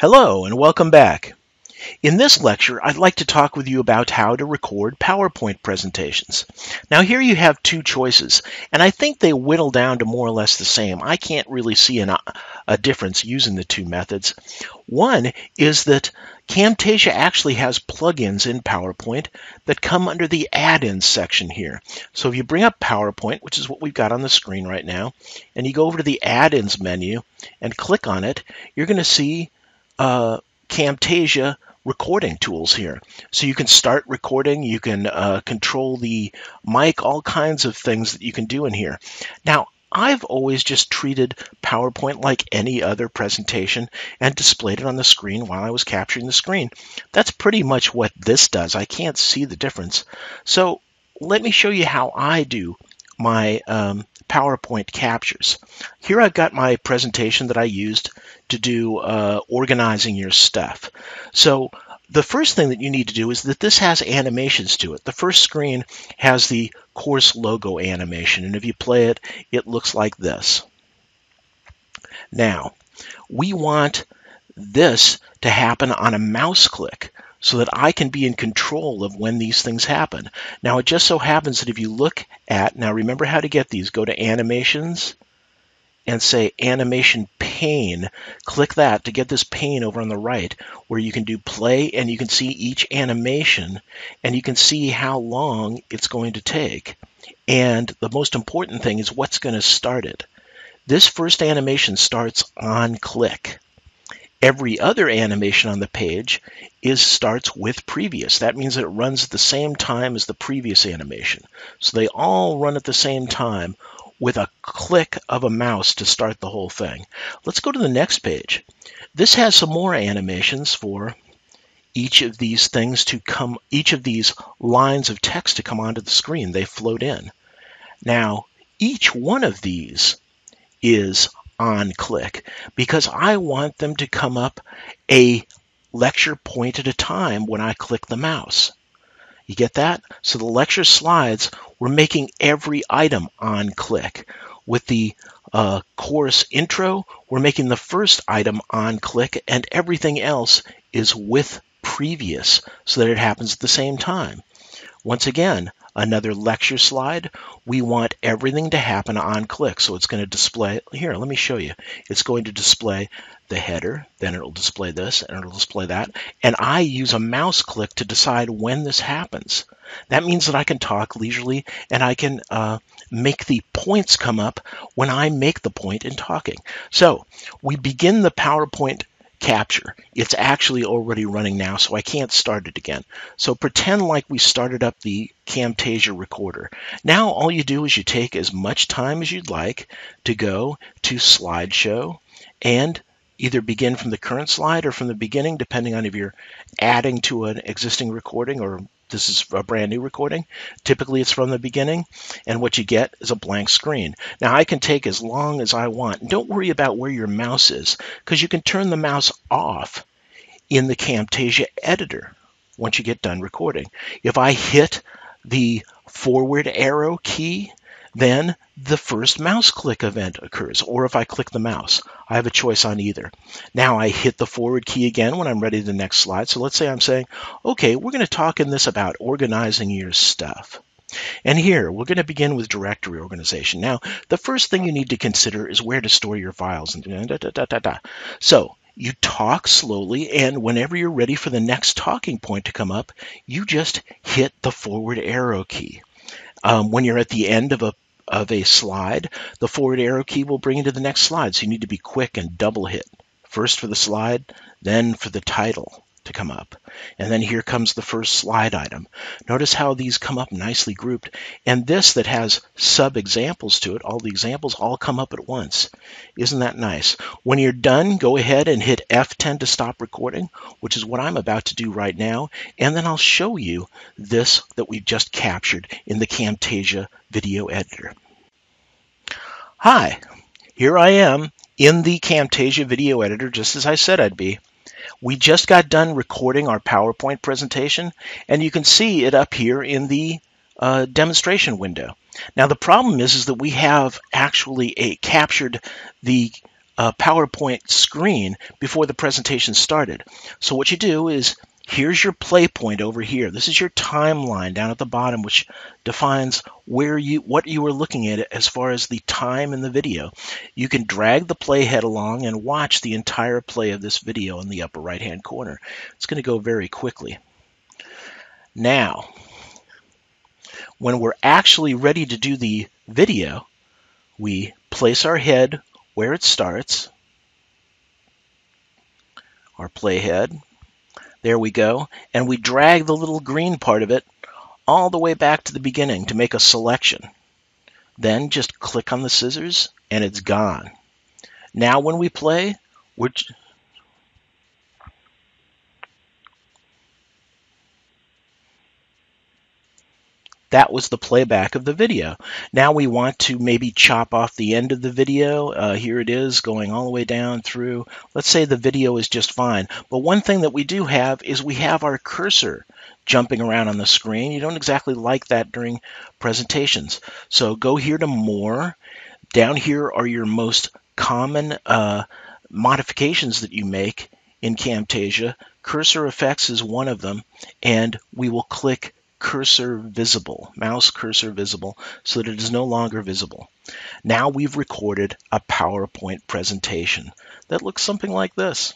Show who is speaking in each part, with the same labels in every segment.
Speaker 1: Hello and welcome back. In this lecture, I'd like to talk with you about how to record PowerPoint presentations. Now here you have two choices, and I think they whittle down to more or less the same. I can't really see a difference using the two methods. One is that Camtasia actually has plugins in PowerPoint that come under the add-ins section here. So if you bring up PowerPoint, which is what we've got on the screen right now, and you go over to the add-ins menu and click on it, you're going to see Camtasia recording tools here. So you can start recording, you can control the mic, all kinds of things that you can do in here. Now, I've always just treated PowerPoint like any other presentation and displayed it on the screen while I was capturing the screen. That's pretty much what this does. I can't see the difference. So let me show you how I do my PowerPoint captures. Here I've got my presentation that I used to do organizing your stuff. So the first thing that you need to do is that this has animations to it. The first screen has the course logo animation, and if you play it, it looks like this. Now, we want this to happen on a mouse click so that I can be in control of when these things happen. Now, it just so happens that if you look at, now remember how to get these, go to Animations and say Animation Pane. Click that to get this pane over on the right where you can do play and you can see each animation and you can see how long it's going to take. And the most important thing is what's going to start it. This first animation starts on click. Every other animation on the page starts with previous. That means that it runs at the same time as the previous animation. So they all run at the same time with a click of a mouse to start the whole thing. Let's go to the next page. This has some more animations for each of these things to come, each of these lines of text to come onto the screen. They float in. Now, each one of these is on click because I want them to come up a lecture point at a time when I click the mouse. You get that? So the lecture slides, we're making every item on click. With the course intro, we're making the first item on click and everything else is with previous so that it happens at the same time. Once again, another lecture slide, we want everything to happen on click. So it's going to display, here, let me show you. It's going to display the header, then it'll display this, and it'll display that. And I use a mouse click to decide when this happens. That means that I can talk leisurely and I can make the points come up when I make the point in talking. So we begin the PowerPoint capture. It's actually already running now, so I can't start it again. So pretend like we started up the Camtasia recorder. Now all you do is you take as much time as you'd like to go to slideshow and either begin from the current slide or from the beginning, depending on if you're adding to an existing recording or this is a brand new recording. Typically it's from the beginning, and what you get is a blank screen. Now I can take as long as I want. And don't worry about where your mouse is, because you can turn the mouse off in the Camtasia editor once you get done recording. If I hit the forward arrow key, then the first mouse click event occurs, or if I click the mouse. I have a choice on either. Now I hit the forward key again when I'm ready to the next slide. So let's say I'm saying, okay, we're going to talk in this about organizing your stuff. And here, we're going to begin with directory organization. Now, the first thing you need to consider is where to store your files. So you talk slowly, and whenever you're ready for the next talking point to come up, you just hit the forward arrow key. When you're at the end of a slide, the forward arrow key will bring you to the next slide. So you need to be quick and double hit. First for the slide, then for the title to come up. And then here comes the first slide item. Notice how these come up nicely grouped. And this that has sub-examples to it, all the examples all come up at once. Isn't that nice? When you're done, go ahead and hit F10 to stop recording, which is what I'm about to do right now. And then I'll show you this that we've just captured in the Camtasia video editor. Hi, here I am in the Camtasia video editor, just as I said I'd be. We just got done recording our PowerPoint presentation, and you can see it up here in the demonstration window. Now the problem is that we have actually captured the PowerPoint screen before the presentation started. So what you do is, here's your play point over here. This is your timeline down at the bottom, which defines what you are looking at as far as the time in the video. You can drag the playhead along and watch the entire play of this video in the upper right-hand corner. It's going to go very quickly. Now, when we're actually ready to do the video, we place our head where it starts, our playhead. There we go. And we drag the little green part of it all the way back to the beginning to make a selection. Then just click on the scissors and it's gone. Now when we play, that was the playback of the video. Now we want to maybe chop off the end of the video. Here it is going all the way down through. Let's say the video is just fine. But one thing that we do have is we have our cursor jumping around on the screen. You don't exactly like that during presentations. So go here to More. Down here are your most common modifications that you make in Camtasia. Cursor effects is one of them, and we will click cursor visible, mouse cursor visible, so that it is no longer visible. Now we've recorded a PowerPoint presentation that looks something like this.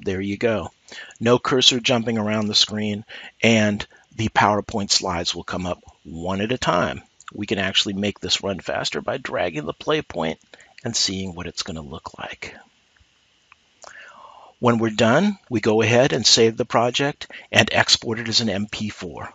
Speaker 1: There you go. No cursor jumping around the screen, and the PowerPoint slides will come up one at a time. We can actually make this run faster by dragging the play point and seeing what it's going to look like. When we're done, we go ahead and save the project and export it as an MP4.